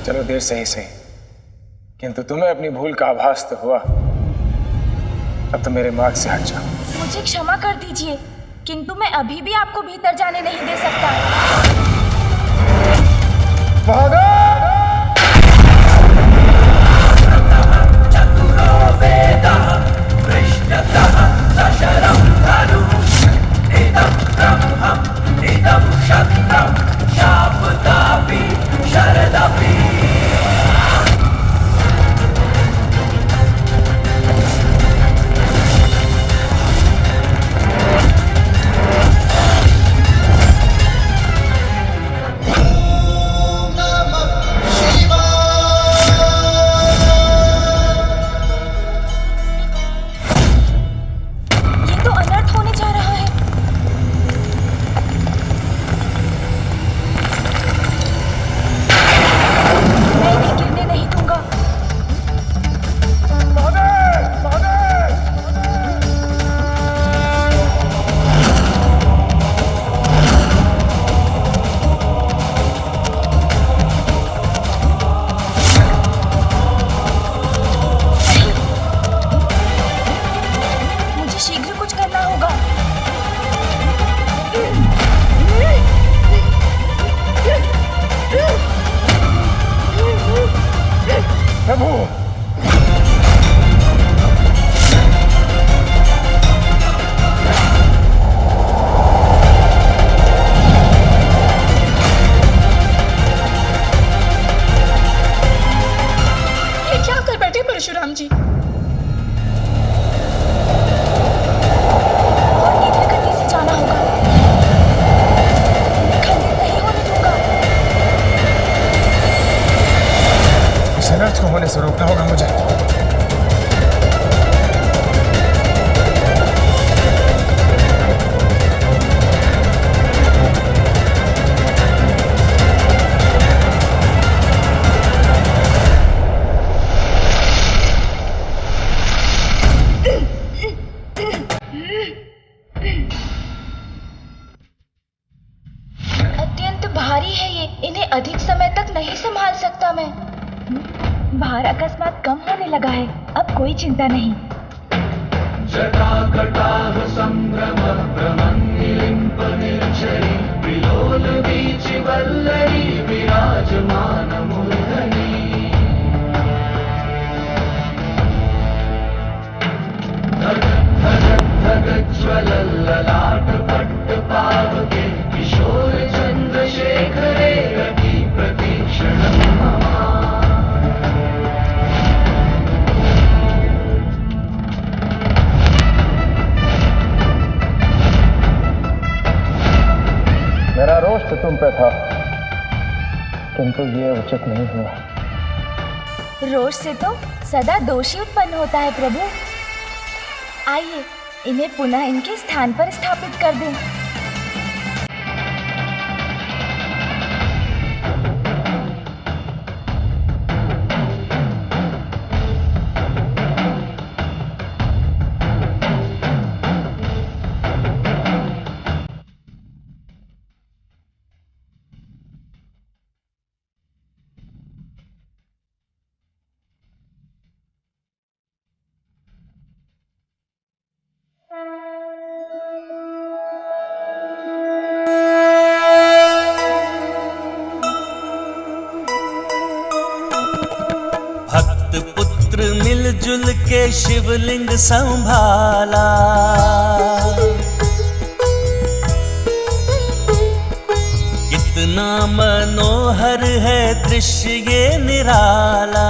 चलो देर से ही सही, किंतु तुम्हें अपनी भूल का आभास तो हुआ। अब तो मेरे मार्ग से हट जाओ। मुझे क्षमा कर दीजिए, किंतु मैं अभी भी आपको भीतर जाने नहीं दे सकता। परशुराम जी, और इधर गति से जाना होगा, खंडित नहीं होने दूंगा। इस अनर्थ को होने से रोकना होगा मुझे। अधिक समय तक नहीं संभाल सकता मैं। भार अकस्मात कम होने लगा है, अब कोई चिंता नहीं। जटाकटाह संभ्रम भ्रमन्निलिम्प निर्झरी विलोल वीचि वल्लरी विराजमान मूर्धनि धगज्ज्वल ललाट पट्ट पावके किशोर चंद्रशेखरे रति प्रतीक्षणं मम। मेरा रोष तो तुम पे था, किंतु ये उचित नहीं हुआ। रोष से तो सदा दोषी उत्पन्न होता है प्रभु। आइए इन्हें पुनः इनके स्थान पर स्थापित कर दें। पुत्र मिलजुल के शिवलिंग संभाला, कितना मनोहर है दृश्य ये निराला।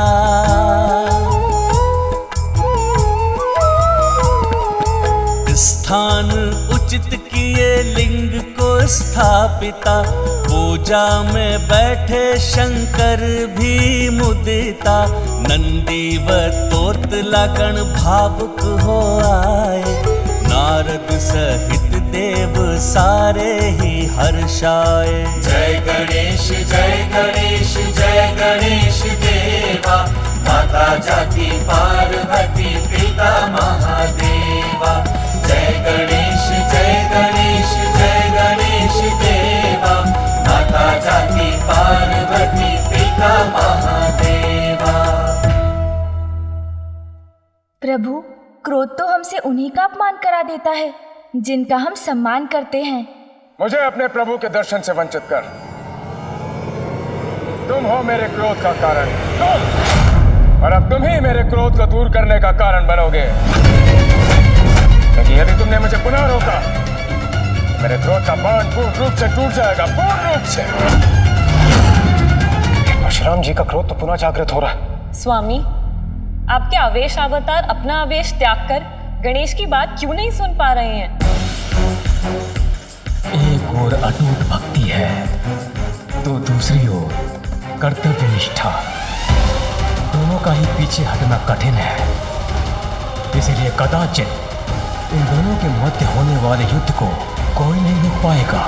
स्थान उचित किए लिंग को स्थापिता, पूजा में बैठे शंकर भी मुदिता। नंदी व तोतला गण भावुक हो आए, नारद सहित देव सारे ही हर्षाए। जय गणेश जय गणेश जय गणेश देवा, माता जाति पार्वती पिता महादेवा। जय गणेश जय गणेश जय गणेश देवा, माता जाति पार्वती पिता पिता महादेवा। प्रभु, क्रोध तो हमसे उन्हीं का अपमान करा देता है जिनका हम सम्मान करते हैं। मुझे अपने प्रभु के दर्शन से वंचित कर। तुम हो मेरे क्रोध का कारण, तुम, और अब तुम ही मेरे क्रोध को दूर करने का कारण बनोगे। क्योंकि यदि तुमने मुझे पुनः रोका, मेरे क्रोध का बांध पूर्ण रूप से टूट जाएगा, पूर्ण रूप से। परशुराम जी का क्रोध तो पुनः जागृत हो रहा है। स्वामी, आपके आवेश अवतार अपना आवेश त्याग कर गणेश की बात क्यों नहीं सुन पा रहे हैं? एक ओर अटूट भक्ति है तो दूसरी ओर कर्तव्य निष्ठा। दोनों का ही पीछे हटना कठिन है, इसलिए कदाचित इन दोनों के मध्य होने वाले युद्ध को कोई नहीं रोक पाएगा।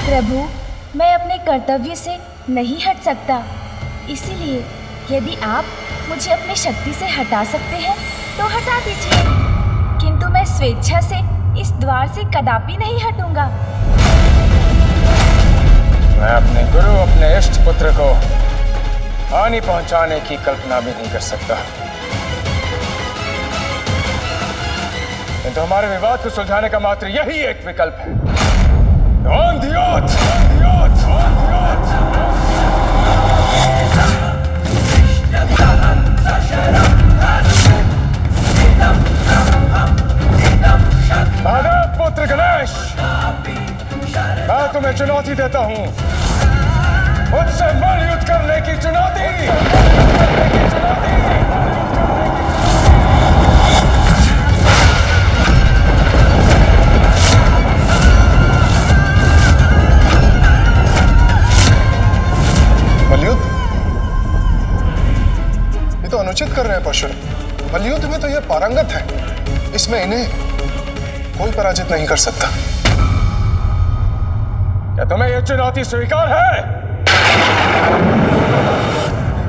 प्रभु, मैं अपने कर्तव्य से नहीं हट सकता, इसीलिए यदि आप मुझे अपनी शक्ति से हटा सकते हैं तो हटा दीजिए, किंतु मैं स्वेच्छा से इस द्वार से कदापि नहीं हटूंगा। मैं अपने गुरु, अपने इष्ट पुत्र को हानि पहुंचाने की कल्पना भी नहीं कर सकता, किंतु हमारे विवाद को सुलझाने का मात्र यही एक विकल्प है। On the earth! On the earth! On the earth! Mahadev पुत्र गणेश, मैं तुम्हें चुनौती देता हूं, मुझसे मल युद्ध करने की चुनौती। मलयुद्ध? ये तो अनुचित कर रहे हैं परशुराम। मलयुद्ध में तो ये पारंगत है, इसमें इन्हें कोई पराजित नहीं कर सकता। क्या तुम्हें ये चुनौती स्वीकार है?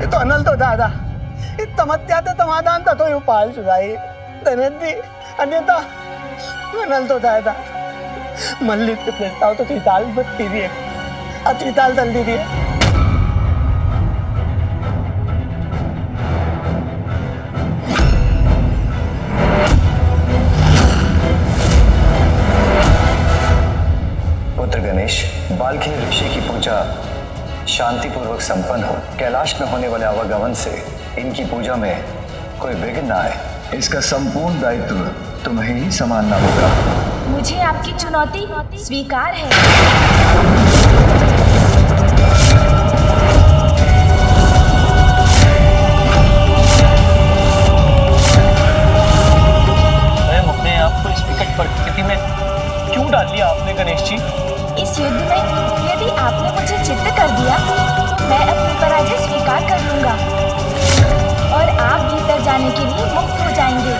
ये तो अनल तो दादा, ये तमत्याते समाधान था तो ये उपाय सुझाई धनंदी अन्यथा अनल तो दादा। मल्लिक के प्रस्ताव तो त्रिताल बत्ती दिए, अत्रिताल दल दी दिए। पुत्र गणेश, बाल्की ऋषि की पूजा शांतिपूर्वक संपन्न हो। कैलाश में होने वाले आवागमन से इनकी पूजा में कोई विघ्न न आए, इसका संपूर्ण दायित्व तुम्हें ही संभालना होगा। मुझे आपकी चुनौती स्वीकार है। अपने आप को इस विकट परिस्थिति में क्यों डाल दिया आपने गणेश जी? इस युद्ध में यदि आपने मुझे चित्त कर दिया तो मैं अपनी पराजय स्वीकार कर लूंगा और आप भीतर जाने के लिए मुक्त हो जाएंगे।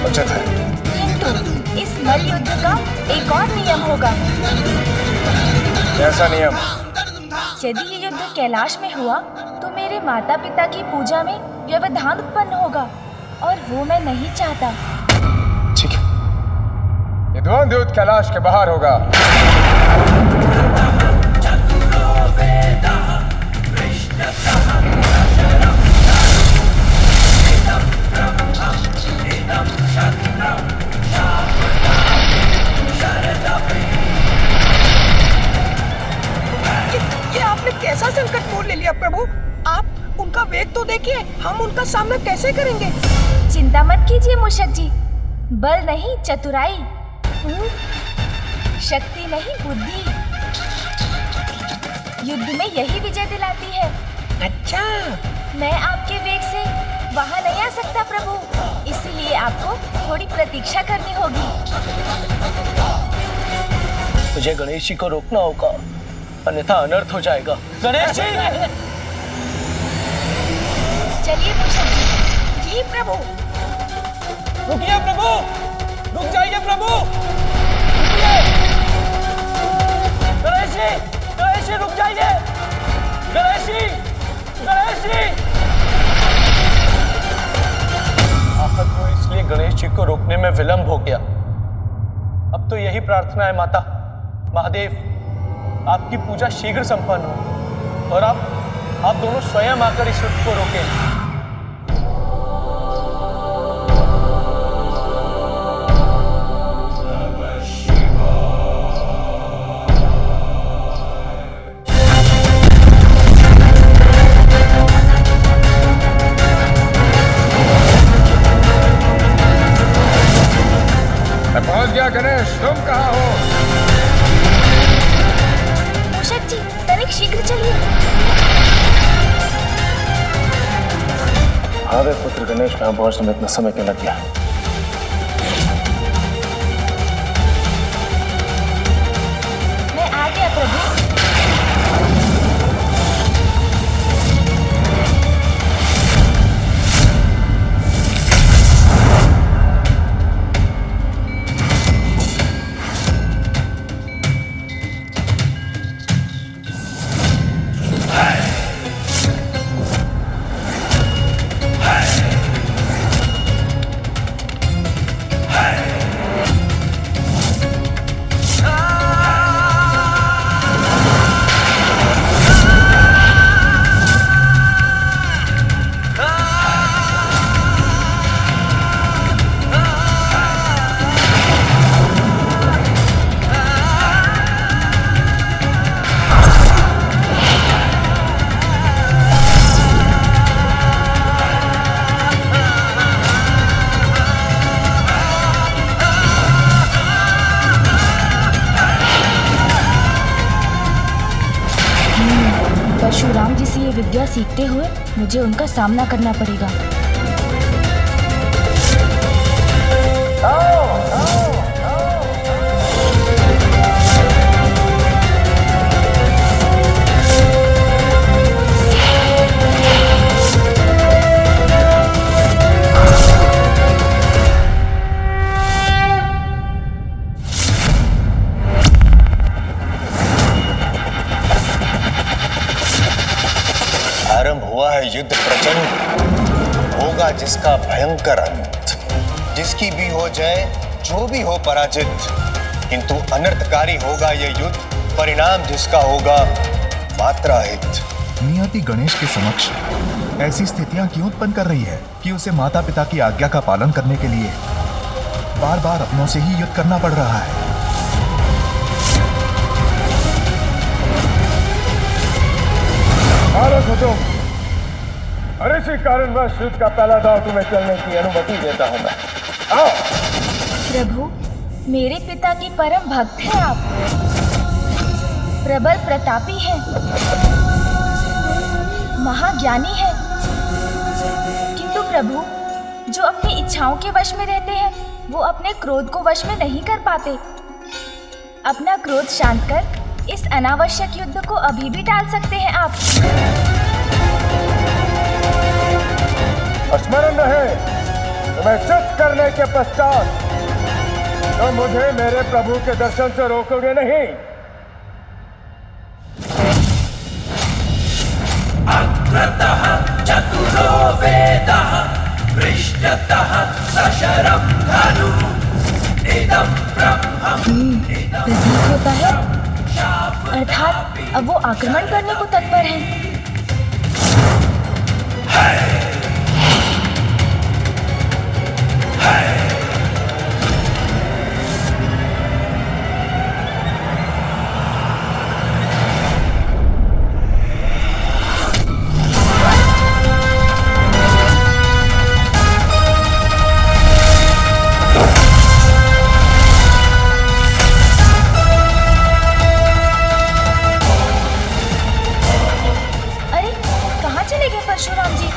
उचित है। किंतु इस मल युद्ध का एक और नियम होगा। कैसा नियम? यदि ये युद्ध कैलाश में हुआ तो मेरे माता पिता की पूजा में व्यवधान उत्पन्न होगा और वो मैं नहीं चाहता। ठीक है, ये द्वंद्व युद्ध कैलाश के बाहर होगा। ये आपने कैसा संकट मोड़ ले लिया प्रभु? आप उनका वेग तो देखिए, हम उनका सामना कैसे करेंगे? चिंता मत कीजिए मूषक जी, बल नहीं चतुराई, शक्ति नहीं बुद्धि युद्ध में यही विजय दिलाती है। अच्छा, मैं आपके वेग से वहां नहीं आ सकता प्रभु, इसलिए आपको थोड़ी प्रतीक्षा करनी होगी। मुझे गणेश जी को रोकना होगा, अन्यथा अनर्थ हो जाएगा। गणेश जी! चलिए मूषक जी। जी प्रभु। रुकिए प्रभु, रुक जाइए प्रभु, रुकिए। गणेश जी रुक जाइए। गणेश जी! आफत हुई इसलिए गणेश जी को रोकने में विलंब हो गया। अब तो यही प्रार्थना है माता, महादेव आपकी पूजा शीघ्र संपन्न हो और आप दोनों स्वयं आकर इस युद्ध को रोकें। मैं पहुंच गया गणेश, तुम कहाँ हो? मूषक जी, तनिक शीघ्र चलिए। हाँ वे पुत्र गणेश, यहाँ पहुंचने में इतना समय क्यों लग गया? मैं आ गया प्रभु। परशुराम जी से ये विद्या सीखते हुए मुझे उनका सामना करना पड़ेगा। आरंभ हुआ है युद्ध प्रचंड, होगा जिसका भयंकर अंत। जिसकी भी हो जय, जो भी हो पराजित, किंतु अनर्थकारी होगा ये युद्ध, परिणाम जिसका होगा मात्रा हित। नियति गणेश के समक्ष ऐसी स्थितियां क्यों उत्पन्न कर रही है कि उसे माता पिता की आज्ञा का पालन करने के लिए बार बार अपनों से ही युद्ध करना पड़ रहा है। हो तुम, और इसी कारणवश युद्ध का पहला दांव तुम्हें चलने की अनुमति देता हूं मैं। आओ। प्रभु, मेरे पिता की परम भक्त हैं आप, प्रबल प्रतापी हैं, महाज्ञानी हैं, किंतु प्रभु जो अपनी इच्छाओं के वश में रहते हैं वो अपने क्रोध को वश में नहीं कर पाते। अपना क्रोध शांत कर इस अनावश्यक युद्ध को अभी भी टाल सकते हैं आप। स्मरण रहे, तुम्हें चित करने के पश्चात तो मुझे मेरे प्रभु के दर्शन से रोकोगे नहीं। अग्रतः चतुरो वेदः पृष्ठतः सशरं धनु इदं ब्रह्मम्। प्रतीत होता है अर्थात अब वो आक्रमण करने को तत्पर हैं। परशुराम जी,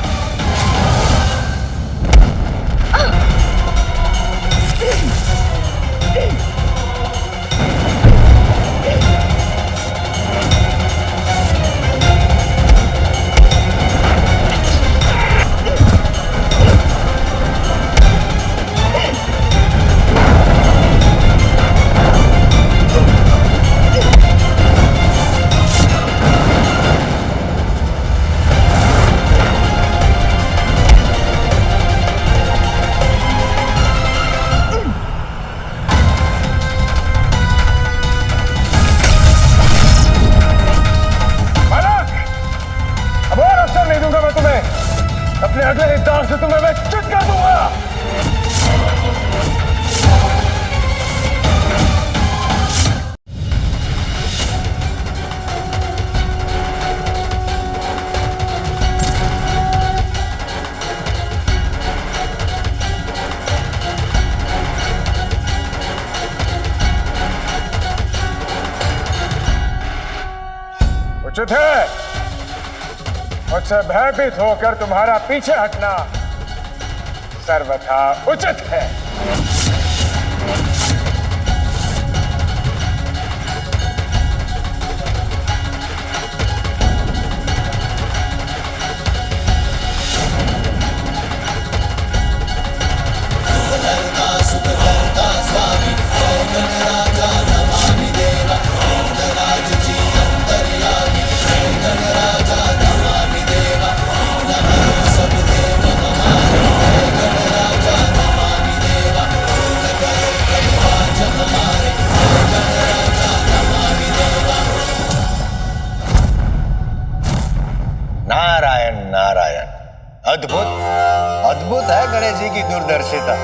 उचित है। मुझसे भयभीत होकर तुम्हारा पीछे हटना सर्वथा उचित है। नारायण नारायण, अद्भुत अद्भुत है गणेश जी की दूरदर्शिता।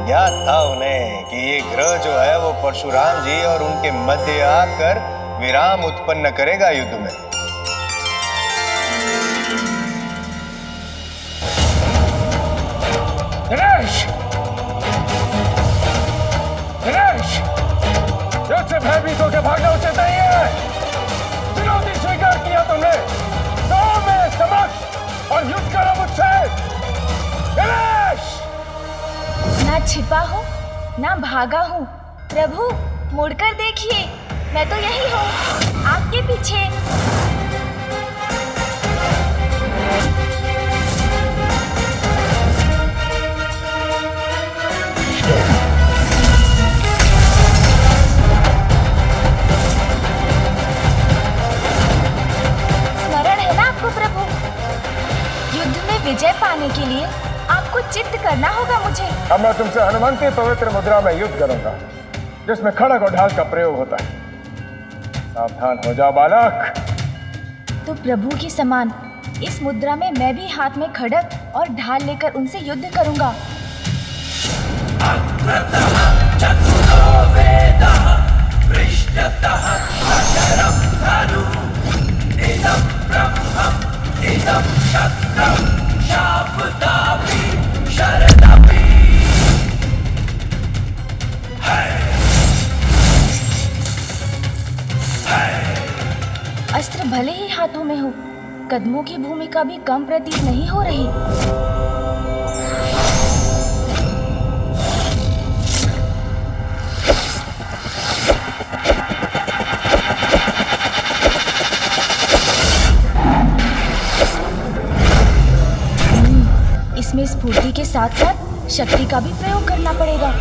ज्ञात था उन्हें कि ये ग्रह जो है वो परशुराम जी और उनके मध्य आकर विराम उत्पन्न करेगा युद्ध में। गणेश, गणेश, युद्ध से भयभीत होकर भागना उचित नहीं है। चुनौती स्वीकार किया तुमने, तो मेरे समक्ष और युद्ध करो मुझसे। गणेश, ना छिपा हूँ ना भागा हूँ। प्रभु मुड़कर देखिए, मैं तो यही हूँ, आपके पीछे। स्मरण है ना आपको प्रभु? युद्ध में विजय पाने के लिए आपको चित्त करना होगा मुझे। अब मैं तुमसे हनुमंती पवित्र मुद्रा में युद्ध करूंगा, जिसमें खड़ग और ढाल का प्रयोग होता है। सावधान हो जाओ बालक। तो प्रभु के समान इस मुद्रा में मैं भी हाथ में खड़ग और ढाल लेकर उनसे युद्ध करूंगा। अस्त्र भले ही हाथों में हो, कदमों की भूमिका भी कम प्रतीत नहीं हो रही। इसमें स्फूर्ति के साथ साथ शक्ति का भी प्रयोग करना पड़ेगा।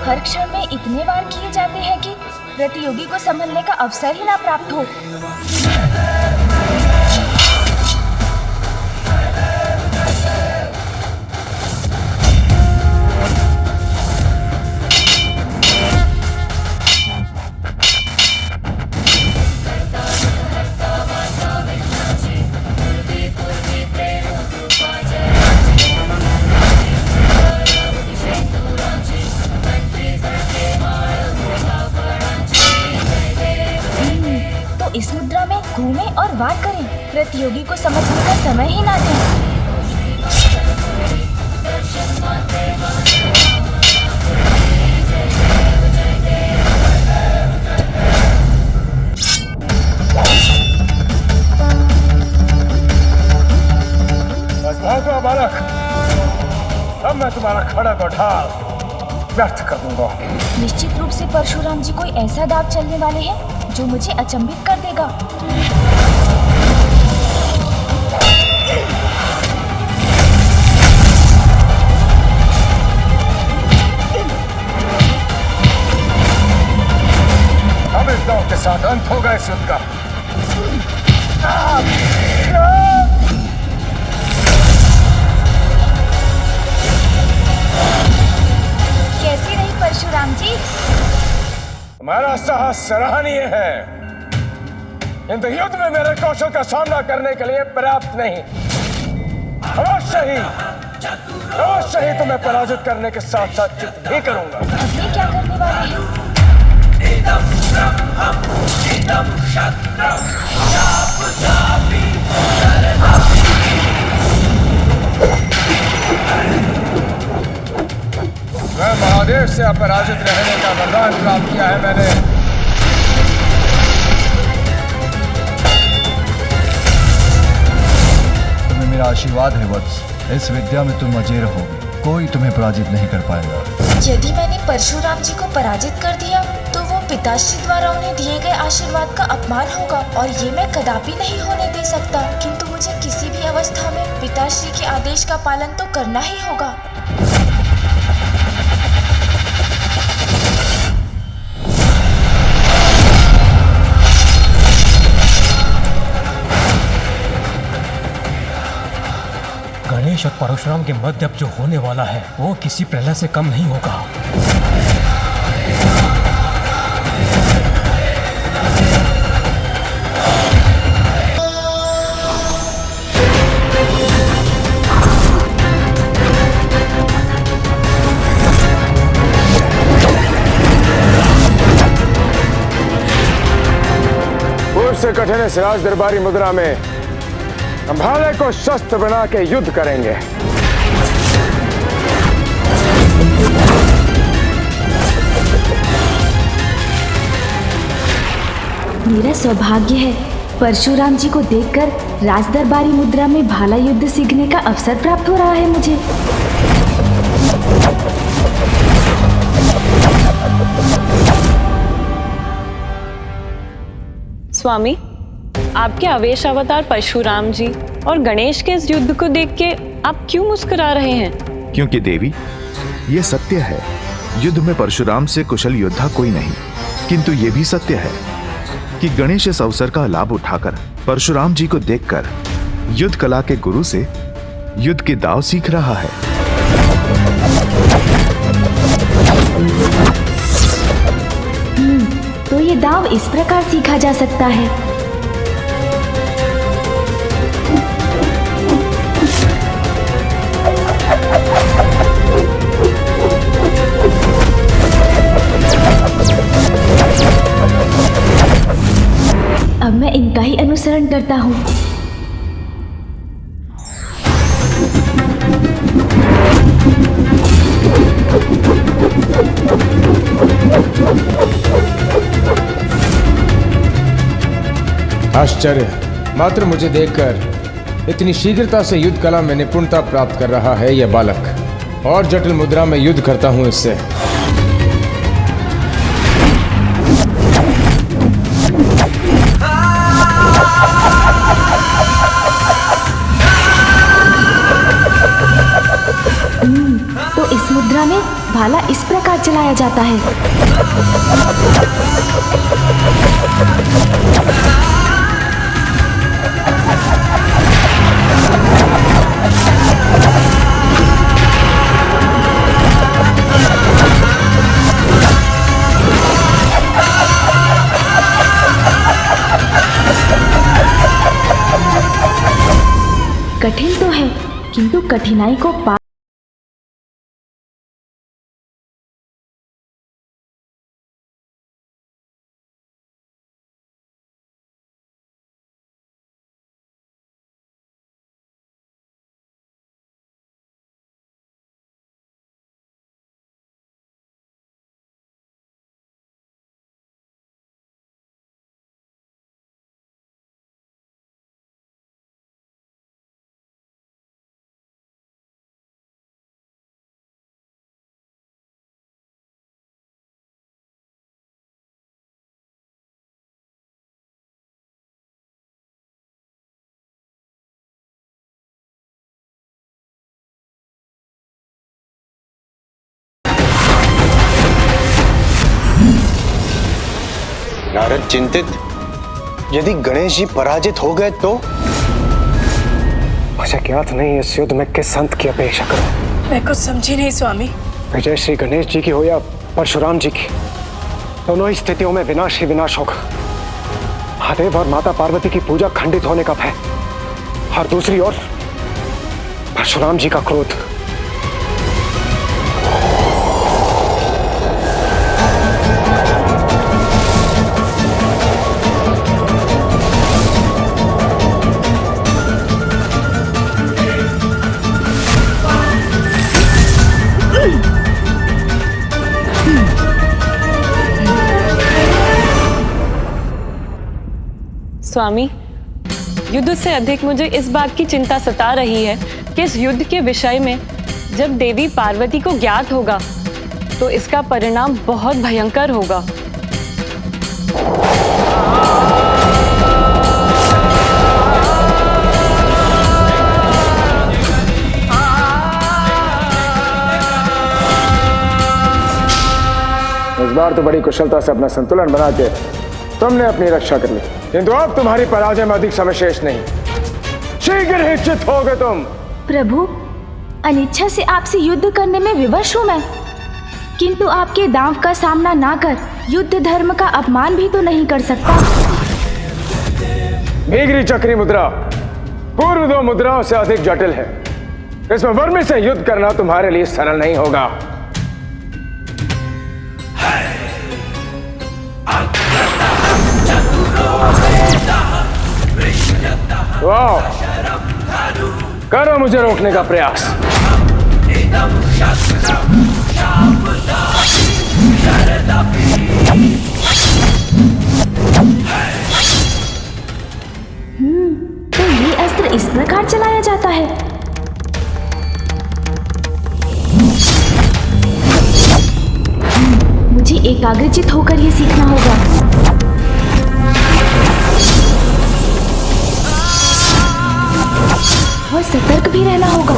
हर क्षण में इतने वार किए जाते हैं कि प्रतियोगी को संभलने का अवसर ही ना प्राप्त हो। इस मुद्रा में घूमें और वार करें, प्रतियोगी को समझने का समय ही ना दें। बस बहुत हुआ बालक, अब मैं तुम्हारा खड़ग और ढाल व्यर्थ कर दूंगा। निश्चित रूप से परशुराम जी कोई ऐसा दाव चलने वाले हैं जो मुझे अचंभित कर देगा। अब इस दाव के साथ अंत होगा इस युद्ध का। कैसी रही परशुराम जी? तुम्हारा साहस सराहनीय है, किंतु युद्ध में मेरे कौशल का सामना करने के लिए पर्याप्त नहीं। अवश्य ही तुम्हें पराजित करने के साथ साथ चित्त भी करूंगा। अब ये क्या करने वाले हैं? आदेश से अपराजित रहने का वरदान प्राप्त किया है मैंने। तुम्हें मेरा आशीर्वाद है वत्स। इस विद्या में तुम अजय रहोगे, कोई तुम्हें पराजित नहीं कर पाएगा। यदि मैंने परशुराम जी को पराजित कर दिया तो वो पिताश्री द्वारा उन्हें दिए गए आशीर्वाद का अपमान होगा और ये मैं कदापि नहीं होने दे सकता। किंतु मुझे किसी भी अवस्था में पिताश्री के आदेश का पालन तो करना ही होगा। गणेश और परशुराम के मध्य अब जो होने वाला है वो किसी प्रलय से कम नहीं होगा। से कठिन इस राज दरबारी मुद्रा में हम भाले को शस्त्र बना के युद्ध करेंगे। मेरा सौभाग्य है परशुराम जी को देखकर राज दरबारी मुद्रा में भाला युद्ध सीखने का अवसर प्राप्त हो रहा है मुझे। स्वामी, आपके आवेश अवतार परशुराम जी और गणेश के इस युद्ध को देख के आप क्यों मुस्कुरा रहे हैं? क्योंकि देवी, ये सत्य है, युद्ध में परशुराम से कुशल योद्धा कोई नहीं। किंतु ये भी सत्य है कि गणेश इस अवसर का लाभ उठाकर परशुराम जी को देखकर युद्ध कला के गुरु से युद्ध के दांव सीख रहा है। तो ये दांव इस प्रकार सीखा जा सकता है। अब मैं इनका ही अनुसरण करता हूँ। आश्चर्य, मात्र मुझे देखकर इतनी शीघ्रता से युद्ध कला में निपुणता प्राप्त कर रहा है यह बालक। और जटिल मुद्रा में युद्ध करता हूं इससे। तो इस मुद्रा में भाला इस प्रकार चलाया जाता है। कठिन तो है, किंतु कठिनाई को पार नारद चिंतित, यदि गणेश जी पराजित हो गए तो? मुझे ज्ञात नहीं इस युद्ध में किस संत की अपेक्षा करूं। मैं कुछ समझी नहीं स्वामी। विजय श्री गणेश जी की हो या परशुराम जी की, दोनों ही स्थितियों में विनाश ही विनाश होगा। महादेव और माता पार्वती की पूजा खंडित होने का भय, और दूसरी ओर परशुराम जी का क्रोध। स्वामी, युद्ध से अधिक मुझे इस बात की चिंता सता रही है कि इस युद्ध के विषय में जब देवी पार्वती को ज्ञात होगा तो इसका परिणाम बहुत भयंकर होगा। इस बार तो बड़ी कुशलता से अपना संतुलन बना के तुमने अपनी रक्षा कर ली, किंतु अब तुम्हारी पराजय में अधिक समय शेष नहीं। शीघ्र ही चित होगे तुम। प्रभु, अनिच्छा से आपसे युद्ध करने में विवश हूँ मैं, किंतु आपके दांव का सामना ना कर युद्ध धर्म का अपमान भी तो नहीं कर सकता। भीगरी चक्री मुद्रा पूर्व दो मुद्राओं से अधिक जटिल है। इसमें वर्मी से युद्ध करना तुम्हारे लिए सरल नहीं होगा। वाह, करो मुझे रोकने का प्रयास। तो ये अस्त्र इस प्रकार चलाया जाता है। मुझे एकाग्रचित होकर ये सीखना होगा। और सतर्क भी रहना होगा।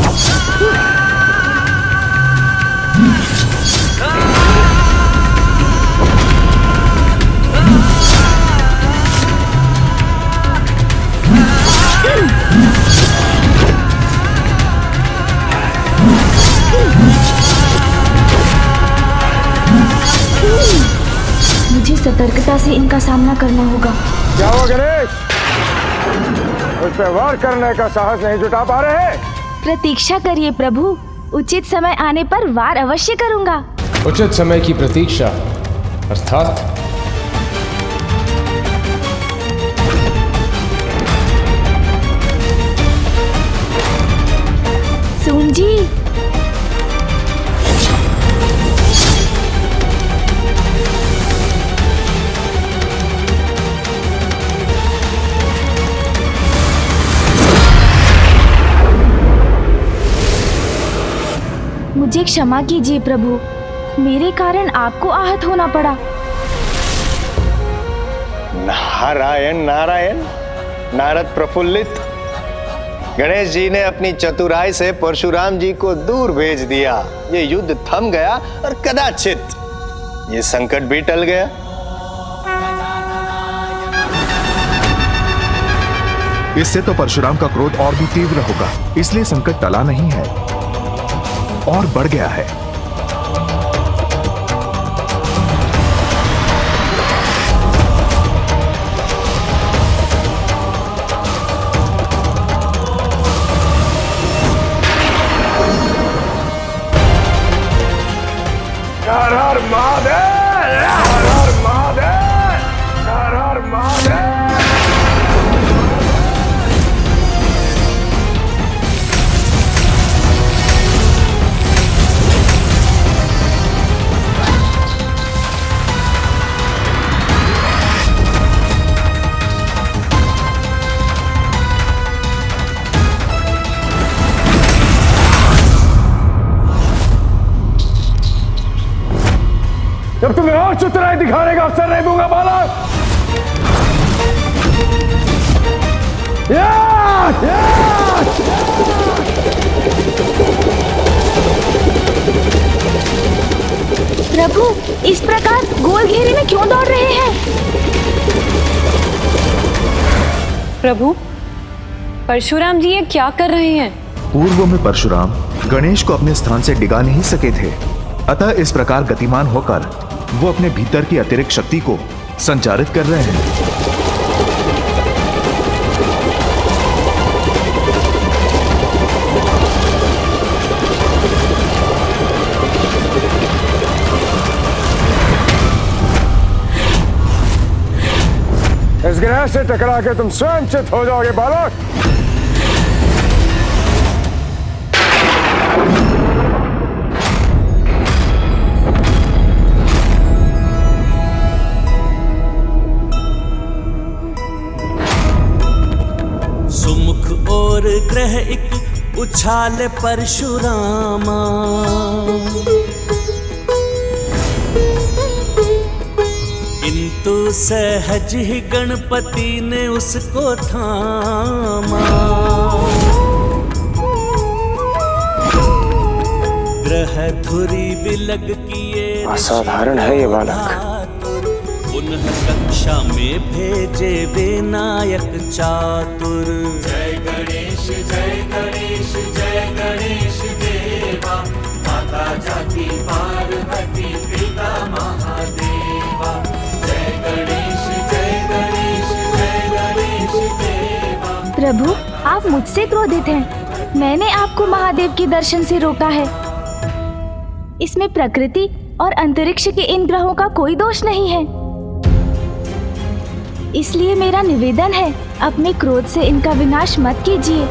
मुझे सतर्कता से इनका सामना करना होगा। क्या हुआ गणेश? उस पे वार करने का साहस नहीं जुटा पा रहे? प्रतीक्षा करिए प्रभु, उचित समय आने पर वार अवश्य करूंगा। उचित समय की प्रतीक्षा अर्थात सुन जी, मुझे क्षमा कीजिए प्रभु, मेरे कारण आपको आहत होना पड़ा। नारायण नारायण। नारद प्रफुल्लित। गणेश जी ने अपनी चतुराई से परशुराम जी को दूर भेज दिया। ये युद्ध थम गया और कदाचित ये संकट भी टल गया। इससे तो परशुराम का क्रोध और भी तीव्र होगा, इसलिए संकट टला नहीं है और बढ़ गया है। हर हर महादेव, हर हर महादेव, हर हर महादेव। जब तुम्हें और चतुराई दिखाने का अवसर नहीं दूंगा बालक। प्रभु, इस प्रकार गोल घेरे में क्यों दौड़ रहे हैं? प्रभु, परशुराम जी ये क्या कर रहे हैं? पूर्व में परशुराम गणेश को अपने स्थान से डिगा नहीं सके थे, अतः इस प्रकार गतिमान होकर वो अपने भीतर की अतिरिक्त शक्ति को संचारित कर रहे हैं। इस ग्रह से टकरा के तुम स्वयं चित हो जाओगे बालक। मुख और ग्रह एक उछाल परशुरामा। किंतु सहज ही गणपति ने उसको थामा। ग्रह धुरी विलग किए असाधारण है ये बालक। पुनः कक्षा में भेजे विनायक चातुर। जय गणेश जय गणेश जय गणेश देवा, माता जाति पार्वती पिता महादेवा। जय गणेश जय गणेश जय गणेश देवा। प्रभु, आप मुझसे क्रोधित हैं। मैंने आपको महादेव के दर्शन से रोका है। इसमें प्रकृति और अंतरिक्ष के इन ग्रहों का कोई दोष नहीं है। इसलिए मेरा निवेदन है, अपने क्रोध से इनका विनाश मत कीजिए।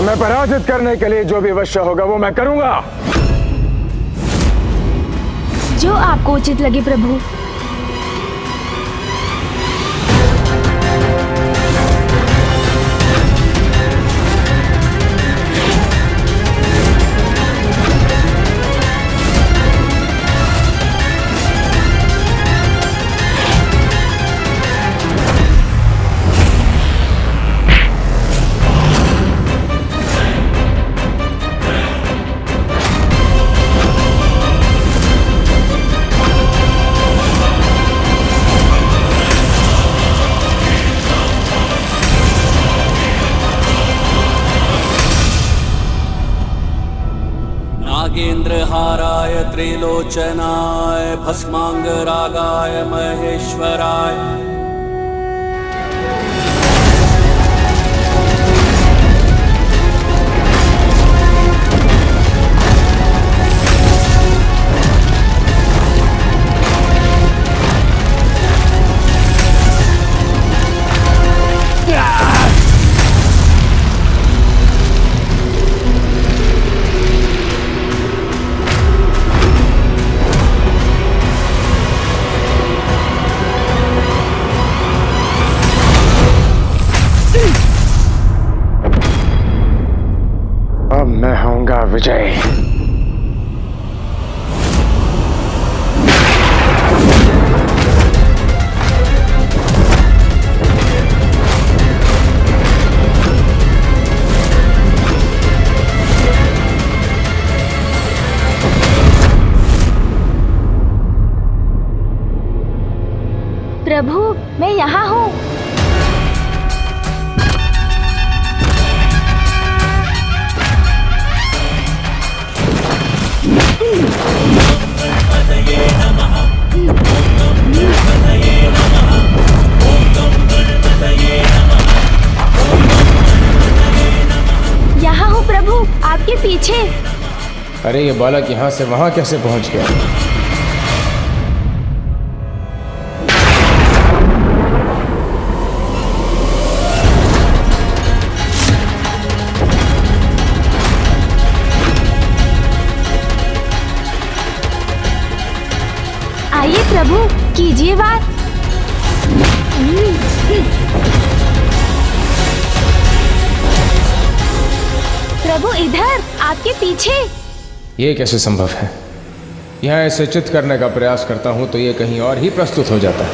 मैं पराजित करने के लिए जो भी अवश्य होगा वो मैं करूंगा। जो आपको उचित लगे प्रभु। नागेन्द्रहाराय त्रिलोचनाय भस्मांगरागाय महेश्वराय। अब मैं होऊंगा विजय। प्रभु, मैं यहाँ हूँ। यहाँ हूँ प्रभु, आपके पीछे। अरे ये बालक यहाँ से वहाँ कैसे पहुँच गया? आइए प्रभु, कीजिए बात। प्रभु इधर, आपके पीछे। ये कैसे संभव है? यहाँ इसे चित करने का प्रयास करता हूँ तो ये कहीं और ही प्रस्तुत हो जाता है।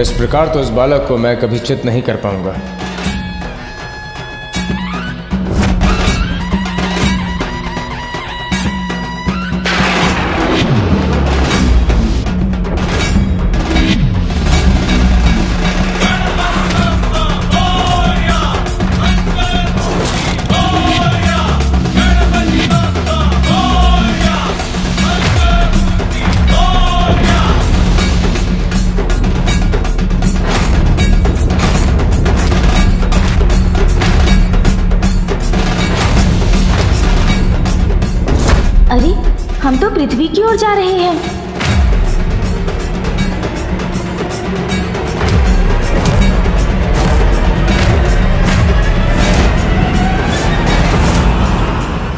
इस प्रकार तो इस बालक को मैं कभी चित नहीं कर पाऊंगा। अरे, हम तो पृथ्वी की ओर जा रहे हैं।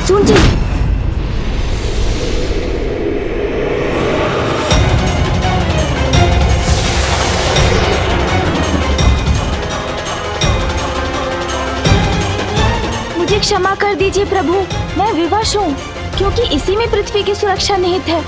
सुन जी। क्षमा कर दीजिए प्रभु, मैं विवश हूँ, क्योंकि इसी में पृथ्वी की सुरक्षा निहित है।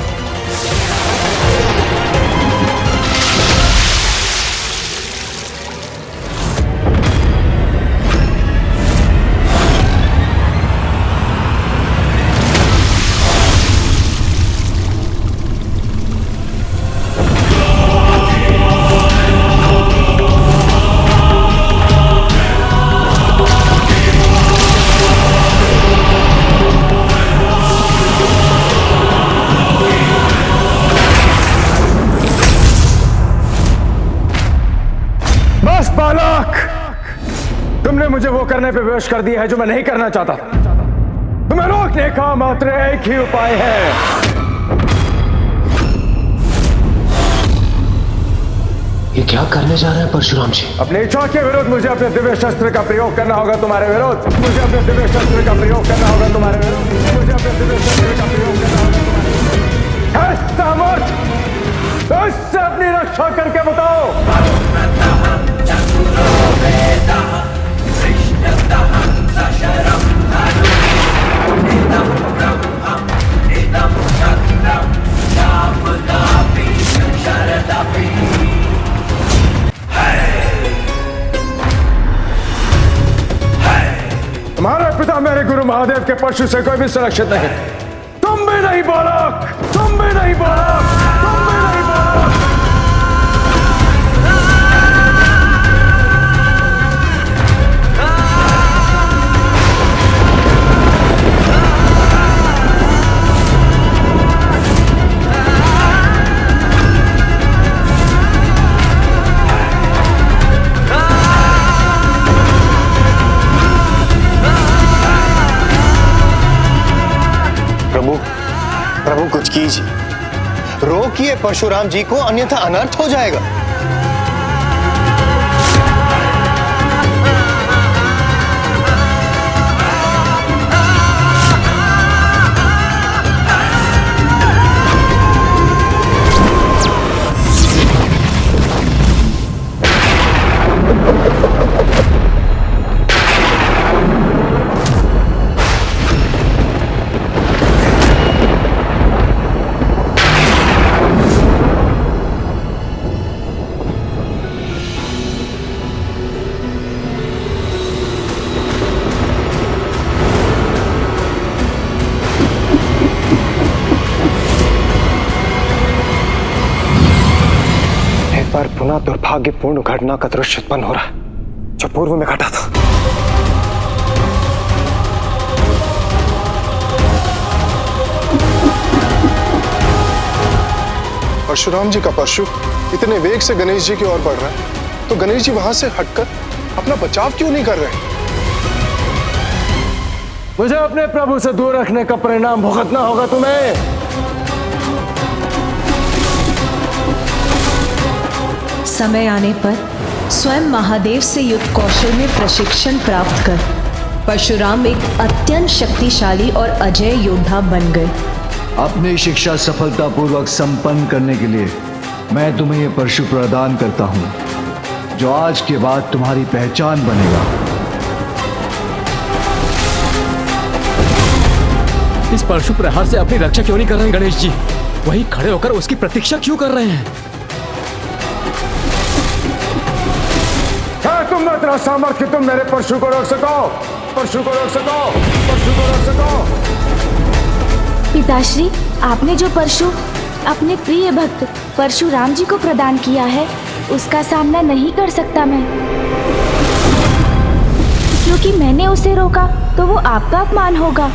बस बालक, तुमने मुझे वो करने पे विवश कर दिया है जो मैं नहीं करना चाहता। तुम्हें रोकने का मात्र एक ही उपाय है। ये क्या करने जा रहे हैं परशुराम जी? अपनी इच्छा के विरुद्ध मुझे अपने दिव्य शस्त्र का प्रयोग करना होगा तुम्हारे विरुद्ध। मुझे अपने दिव्य शस्त्र का प्रयोग करना होगा तुम्हारे विरुद्ध। मुझे अपने दिव्य शस्त्र का प्रयोग करना होगा तुम्हारे विरुद्ध। है सामर्थ, इससे अपनी रक्षा करके बताओ। तुम्हारे पिता मेरे गुरु महादेव के परशु से कोई भी सुरक्षित नहीं। तुम भी नहीं बालक, तुम भी नहीं बालक, तुम भी नहीं बालक। प्रभु कुछ कीजिए, रोकिए परशुराम जी को, अन्यथा अनर्थ हो जाएगा। पर पुनः दुर्भाग्यपूर्ण घटना का दृश्य उत्पन्न हो रहा है जो पूर्व में घटा था। परशुराम जी का परशु इतने वेग से गणेश जी की ओर बढ़ रहा है, तो गणेश जी वहां से हटकर अपना बचाव क्यों नहीं कर रहे? मुझे अपने प्रभु से दूर रखने का परिणाम भुगतना होगा तुम्हें। समय आने पर स्वयं महादेव से युद्ध कौशल में प्रशिक्षण प्राप्त कर परशुराम एक अत्यंत शक्तिशाली और अजय योद्धा बन गए। अपनी शिक्षा सफलतापूर्वक संपन्न करने के लिए मैं तुम्हें यह परशु प्रदान करता हूं, जो आज के बाद तुम्हारी पहचान बनेगा। इस परशु प्रहार से अपनी रक्षा क्यों नहीं कर रहे हैं गणेश जी? वहीं खड़े होकर उसकी प्रतीक्षा क्यों कर रहे हैं? तुम में इतना सामर्थ्य कि तुम मेरे परशु को रोक सको, परशु को रोक सको, परशु को रोक सको। पिताश्री, आपने जो परशु अपने प्रिय भक्त परशुराम जी को प्रदान किया है, उसका सामना नहीं कर सकता मैं, क्योंकि मैंने उसे रोका तो वो आपका अपमान होगा।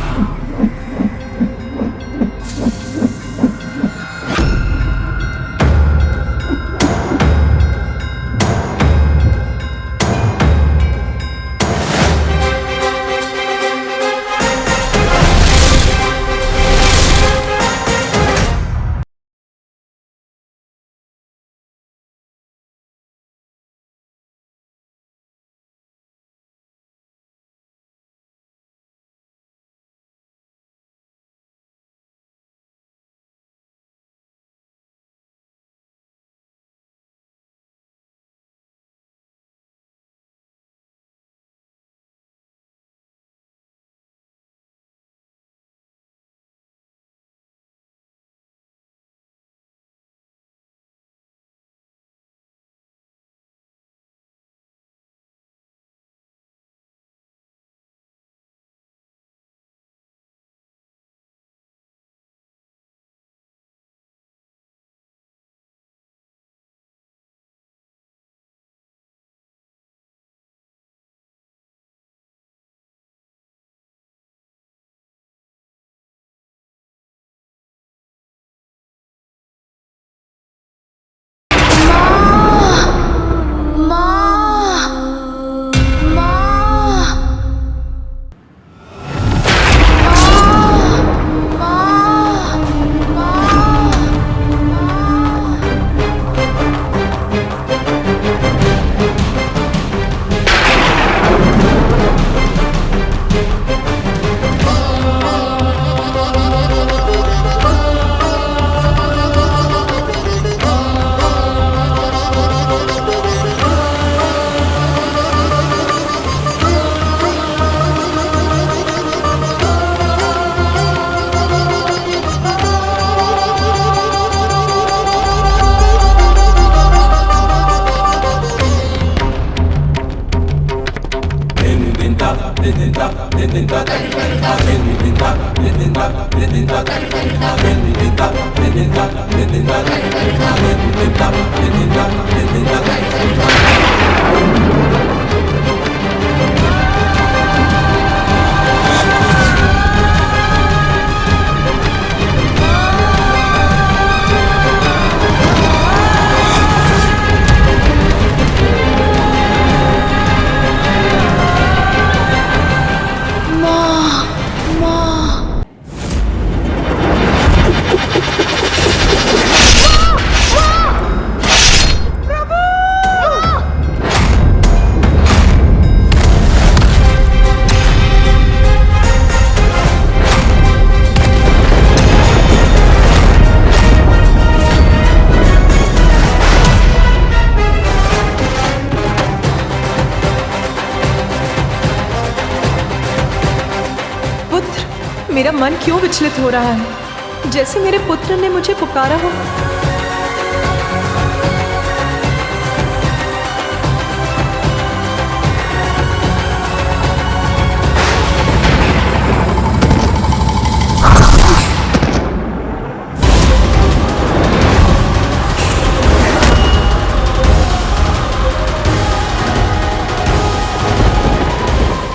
मेरा मन क्यों विचलित हो रहा है, जैसे मेरे पुत्र ने मुझे पुकारा हो।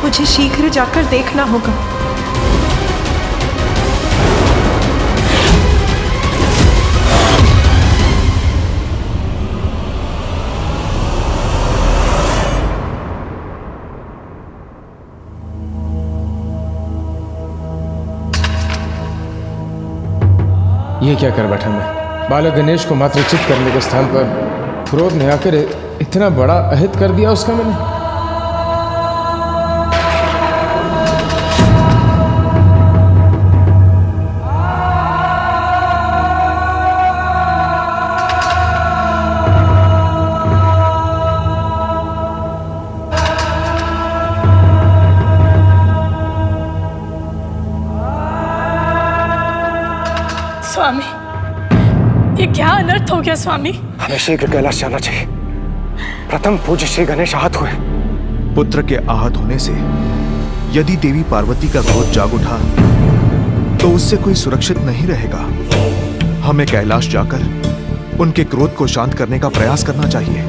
मुझे शीघ्र जाकर देखना होगा। ये क्या कर बैठा मैं? बालक गणेश को मात्रचित करने के स्थान पर क्रोध ने आकर इतना बड़ा अहित कर दिया उसका मैंने। स्वामी, ये क्या अनर्थ हो गया स्वामी? हमें शीघ्र कैलाश जाना चाहिए। प्रथम पूज्य श्री गणेश आहत हुए। पुत्र के आहत होने से यदि देवी पार्वती का क्रोध जाग उठा तो उससे कोई सुरक्षित नहीं रहेगा। हमें कैलाश जाकर उनके क्रोध को शांत करने का प्रयास करना चाहिए।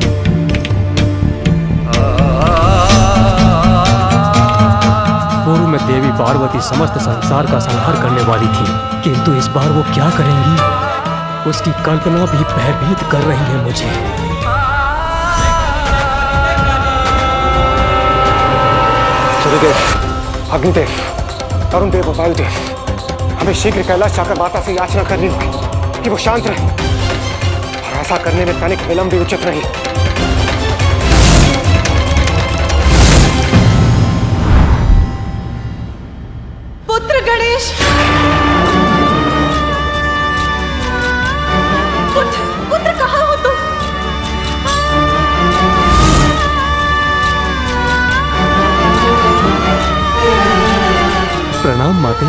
पूर्व में देवी पार्वती समस्त संसार का संहार करने वाली थी, किंतु इस बार वो क्या करेंगी, उसकी कल्पना भी भयभीत कर रही है मुझे। सूर्यदेव, अग्निदेव, अरुण देव, वायुदेव, हमें शीघ्र कैलाश जाकर माता से याचना करनी होगी कि वो शांत रहे, और ऐसा करने में तनिक विलंब भी उचित नहीं। पुत्र गणेश, पुत्र कहाँ हो तुम? प्रणाम माते।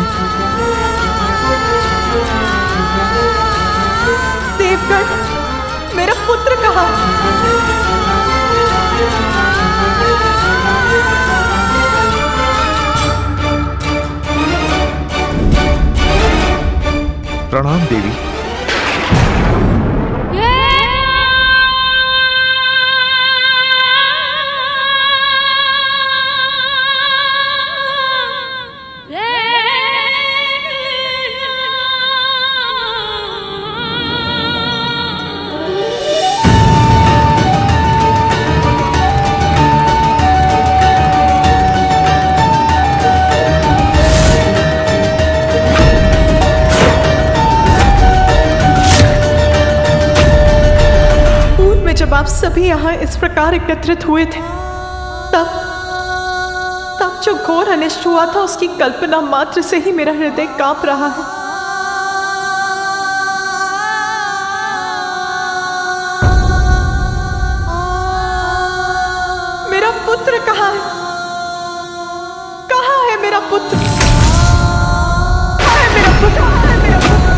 देवगण, मेरा पुत्र कहाँ? प्रणाम देवी। जब आप सभी यहाँ इस प्रकार एकत्रित हुए थे, तब जो घोर अनिष्ट हुआ था उसकी कल्पना मात्र से ही मेरा हृदय कांप रहा है। मेरा पुत्र कहाँ है? कहाँ है मेरा पुत्र? कहाँ है मेरा पुत्र? कहाँ है मेरा पुत्र?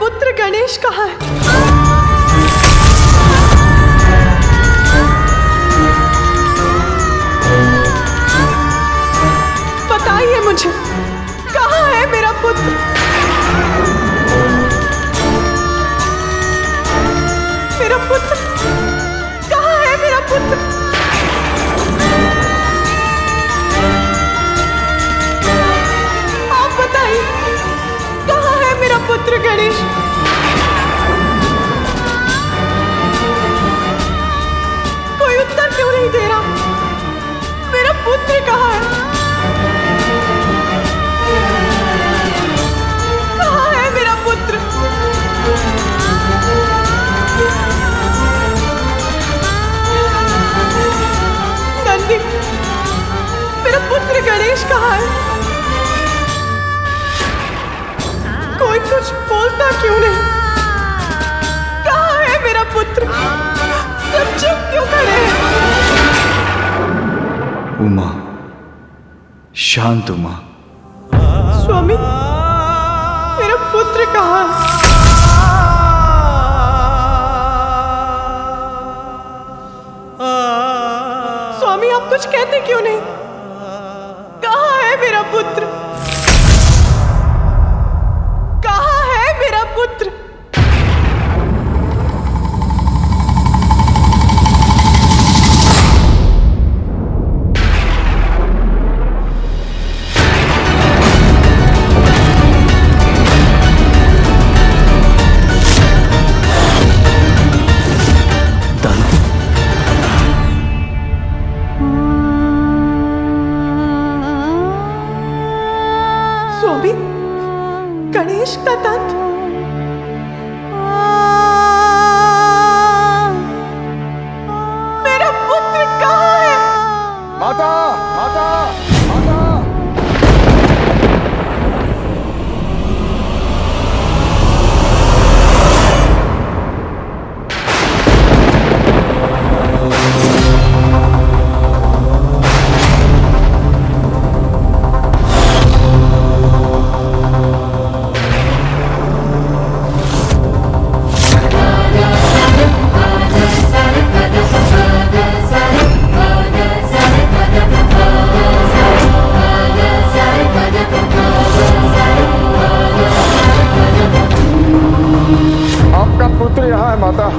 पुत्र गणेश कहाँ है? बताइए मुझे, कहाँ है मेरा पुत्र? मेरा पुत्र कहाँ है? मेरा पुत्र आप बताइए, कहाँ है मेरा पुत्र गणेश? कोई उत्तर क्यों नहीं दे रहा? मेरा पुत्र कहाँ है? कहाँ है मेरा पुत्र? नंदी, मेरा पुत्र गणेश कहाँ है? कोई कुछ बोलता क्यों नहीं? कहाँ है मेरा पुत्र? सब चुप क्यों खड़े हैं? उमा, शांत उमा। स्वामी, मेरा पुत्र कहाँ है? स्वामी, आप कुछ कहते क्यों नहीं? कहाँ है मेरा पुत्र? कहाँ है मेरा पुत्र? स्वामी, गणेश का दंत। मेरा पुत्र कहाँ है? माता, माता, माता। आपका पुत्र यहाँ है माता।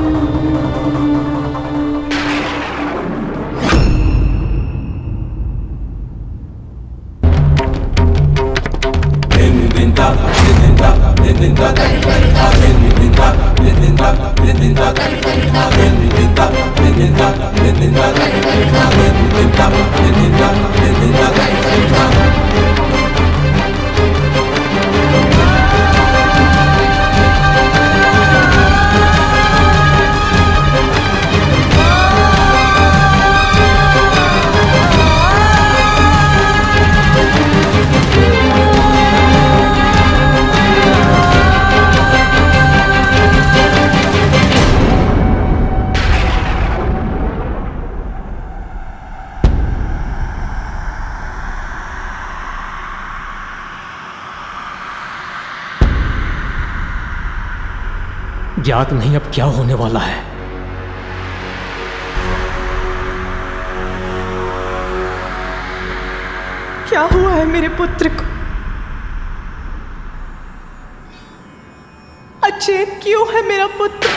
ज्ञात नहीं अब क्या होने वाला है। क्या हुआ है मेरे पुत्र को? अचेत क्यों है मेरा पुत्र?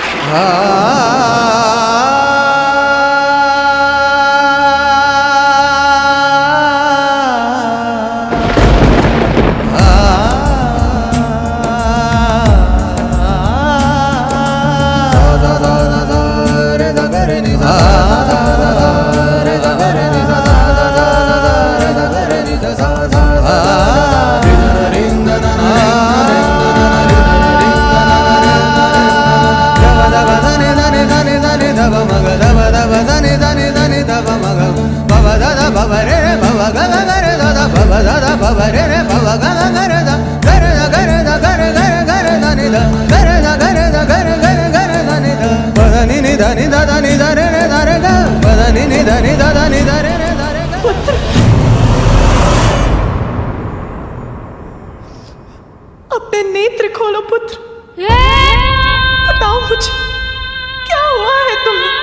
धा बताओ मुझे, क्या हुआ है तुम्हें?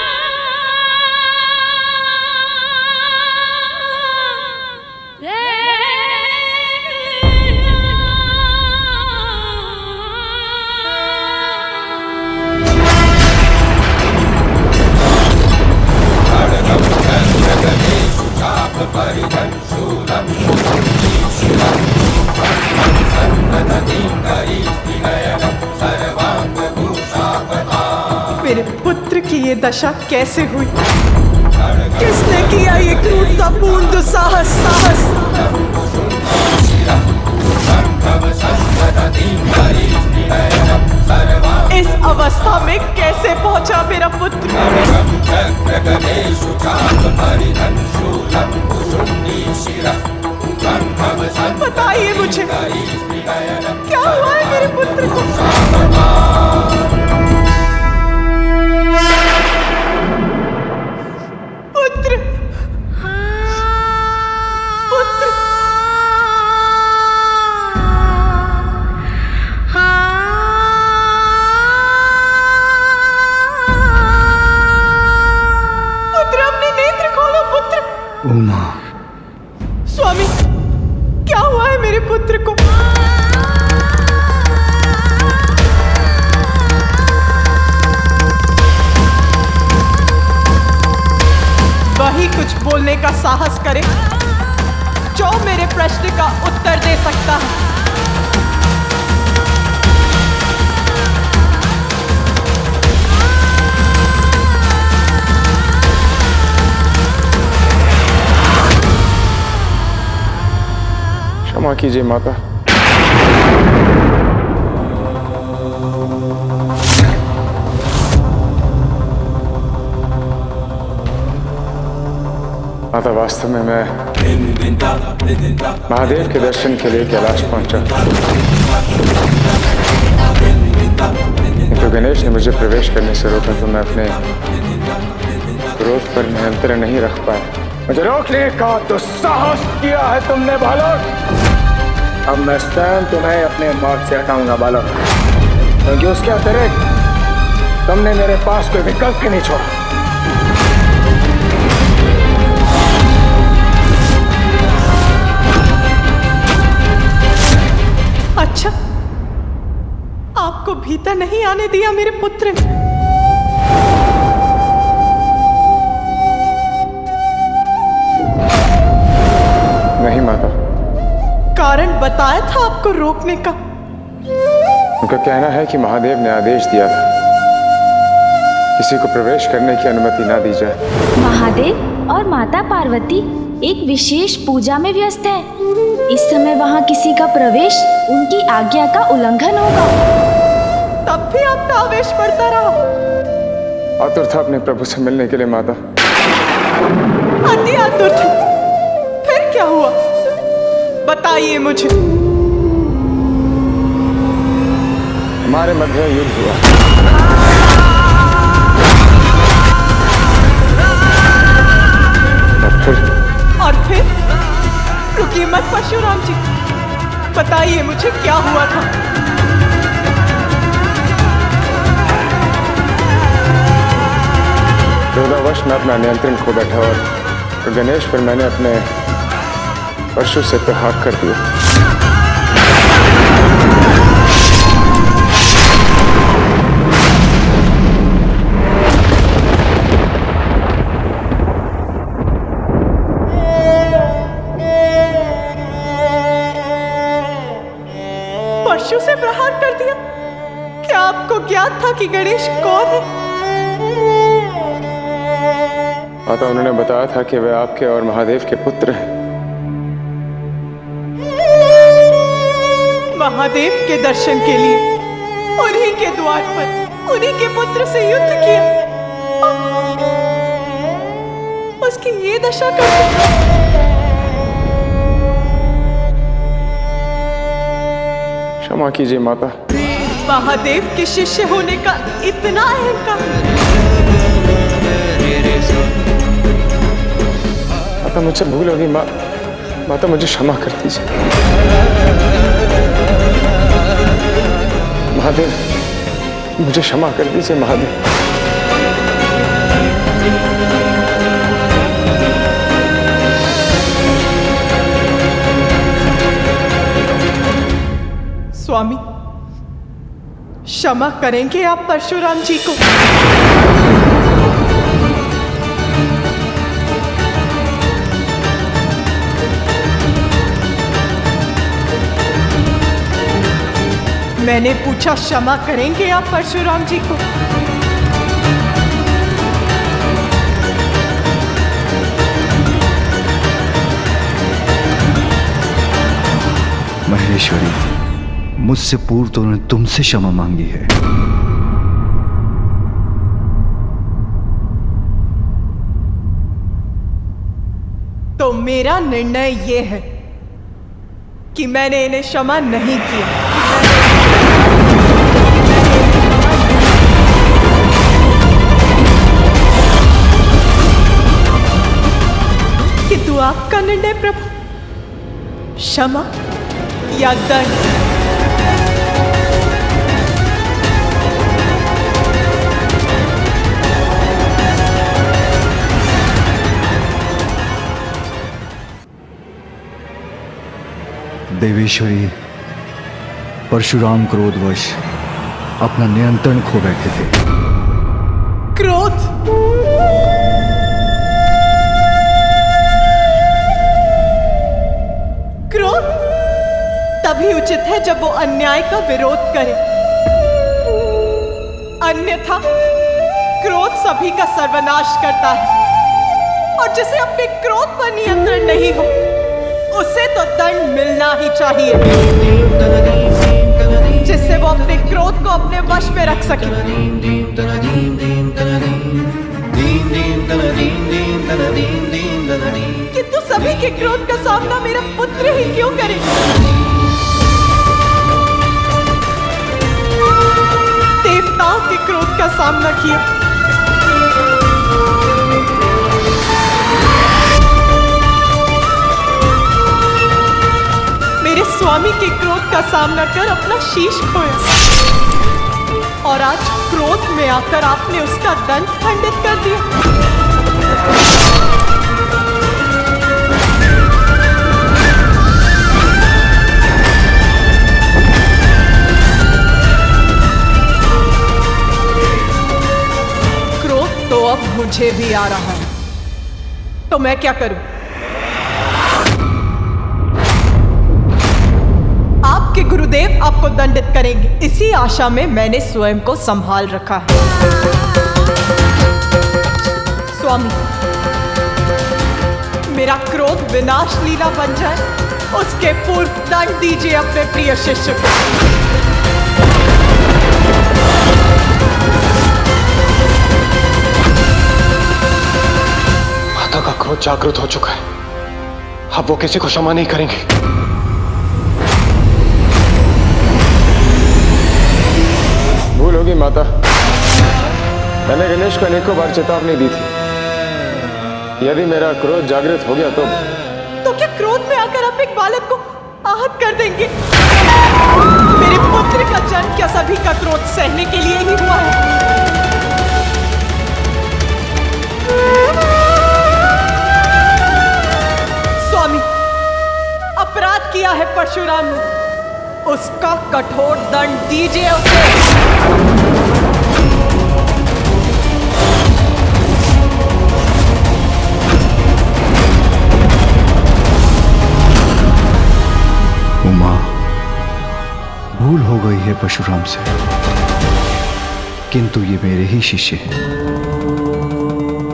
मेरे पुत्र की ये दशा कैसे हुई? किसने किया ये क्रूरतापूर्ण दुस्साहस? इस अवस्था में कैसे पहुंचा मेरा पुत्र? बताइए मुझे, क्या हुआ है मेरे पुत्र को? पुत्र, पुत्र, पुत्र अपने नेत्र खोलो। पुत्र, उमा, स्वामी, क्या हुआ है मेरे पुत्र को? वही कुछ बोलने का साहस करे जो मेरे प्रश्न का उत्तर दे सकता है। क्षमा कीजिए माता। माता, वास्तव में मैं महादेव के दर्शन के लिए कैलाश पहुंचा, तो गणेश ने मुझे प्रवेश करने से रोका, तो मैं अपने क्रोध पर नियंत्रण नहीं रख पाया। मुझे रोकने का दुस्साहस किया है तुमने बालक। अब मैं स्वयं तुम्हें अपने मार्ग से हटाऊंगा बालक, क्योंकि उसके अतिरिक्त तुमने मेरे पास कोई विकल्प ही नहीं छोड़ा। अच्छा, आपको भीतर नहीं आने दिया मेरे पुत्र ने? नहीं माता। कारण बताया था आपको रोकने का? उनका कहना है कि महादेव ने आदेश दिया था किसी को प्रवेश करने की अनुमति ना दी जाए। महादेव और माता पार्वती एक विशेष पूजा में व्यस्त हैं। इस समय वहाँ किसी का प्रवेश उनकी आज्ञा का उल्लंघन होगा। तब भी आपका आवेश बढ़ता रहा। आतुर था अपने प्रभु से मिलने के लिए माता। अति आतुर थे। फिर क्या हुआ? बताइए मुझे। हमारे मध्य युद्ध हुआ। और फिर? रुकिए मत परशुराम जी, बताइए मुझे क्या हुआ था? क्रोधावश मैं अपना नियंत्रण खो बैठा और गणेश पर मैंने अपने परशु से प्रहार कर दिया। परशु से प्रहार कर दिया? क्या आपको ज्ञात था कि गणेश कौन है? माता, उन्होंने बताया था कि वे आपके और महादेव के पुत्र हैं। महादेव के दर्शन के लिए उन्हीं के द्वार पर उन्हीं के पुत्र से युद्ध किया, उसकी ये दशा कर दी। क्षमा कीजिए माता। महादेव के शिष्य होने का इतना अहंकार। माता, मुझसे भूल होगी। माता, मुझे क्षमा कर दीजिए। महादेव मुझे क्षमा कर दीजिए महादेव। स्वामी, क्षमा करेंगे आप परशुराम जी को? मैंने पूछा क्षमा करेंगे आप परशुराम जी को? महेश्वरी, मुझसे पूर्व तो उन्होंने तुमसे क्षमा मांगी है। तो मेरा निर्णय यह है कि मैंने इन्हें क्षमा नहीं किया। किंतु आपका निर्णय प्रभु, क्षमा या दंड? देवेश्वरी, परशुराम क्रोधवश अपना नियंत्रण खो बैठे थे। क्रोध? क्रोध तभी उचित है जब वो अन्याय का विरोध करे, अन्यथा क्रोध सभी का सर्वनाश करता है। और जिसे अपने क्रोध पर नियंत्रण नहीं हो, उसे तो दंड मिलना ही चाहिए, जिससे वो अपने क्रोध को अपने वश में रख सके। किंतु सभी के क्रोध का सामना मेरा पुत्र ही क्यों करे? देवताओं के क्रोध का सामना किया, मेरे स्वामी के क्रोध का सामना कर अपना शीश खोया, और आज क्रोध में आकर आपने उसका दंड खंडित कर दिया। क्रोध तो अब मुझे भी आ रहा है, तो मैं क्या करूं? आपके गुरुदेव आपको दंडित करेंगे, इसी आशा में मैंने स्वयं को संभाल रखा है। स्वामी, मेरा क्रोध विनाश लीला बन जाए, उसके पूर्व दंड दीजिए अपने प्रिय शिष्य को। माता का क्रोध जागृत हो चुका है, अब वो किसी को क्षमा नहीं करेंगे। भूल होगी माता, मैंने गणेश को अनेकों बार चेतावनी दी थी, यदि मेरा क्रोध जागृत हो गया तो क्या क्रोध में आकर आप एक बालक को आहत कर देंगे? मेरे पुत्र का जन्म क्या सभी का क्रोध सहने के लिए ही हुआ है? स्वामी, अपराध किया है परशुराम ने, उसका कठोर दंड दीजिए उसे। उमा, भूल हो गई है परशुराम से, किंतु ये मेरे ही शिष्य हैं,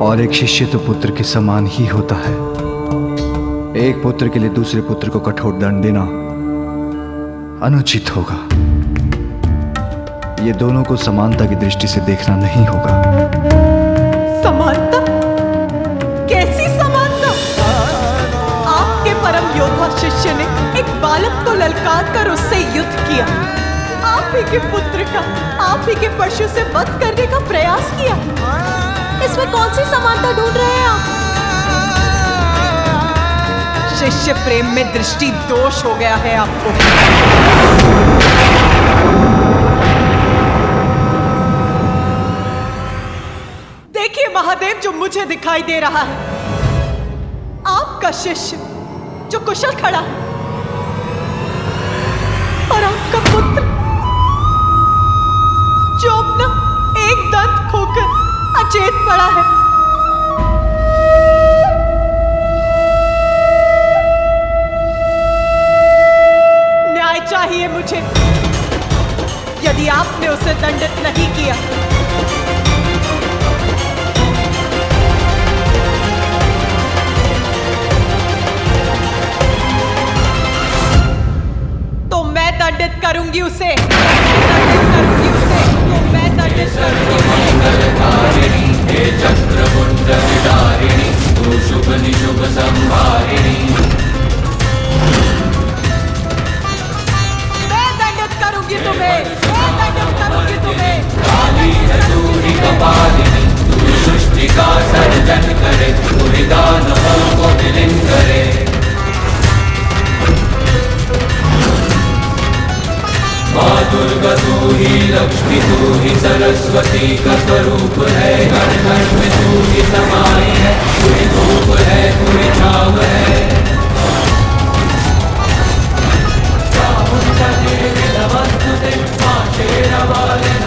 और एक शिष्य तो पुत्र के समान ही होता है। एक पुत्र के लिए दूसरे पुत्र को कठोर दंड देना अनुचित होगा। ये दोनों को समानता की दृष्टि से देखना नहीं होगा। समानता? कैसी समानता? आपके परम योद्धा शिष्य ने एक बालक को ललकार कर उससे युद्ध किया, आप ही के पुत्र का, आप ही के परशु से वध करने का प्रयास किया। इसमें कौन सी समानता ढूंढ रहे हैं आप? शिष्य प्रेम में दृष्टि दोष हो गया है आपको। जो मुझे दिखाई दे रहा है। आपका शिष्य जो कुशल खड़ा है और आपका पुत्र जो अपना एक दंत खोकर अचेत पड़ा है। न्याय चाहिए मुझे। यदि आपने उसे दंडित नहीं किया तो मैं दंडित करूंगी उसे। मैं दंडित करूंगी। हे चक्रकुंडलधारिणी तू शुभ निशुभ संहारिणी। मैं दंडित करूंगी तुम्हें। मैं दंडित करूंगी तुम्हें। काली है तू ही कपालिनी तू सृष्टि का सर्जन करे तू ही दानवों को विलीन करे। माँ दुर्गा तू ही लक्ष्मी तू ही सरस्वती का स्वरूप है। घर घर में तू ही समाई है तू ही धूप है तू ही छाव है। नमस्तुते माँ शेरावाली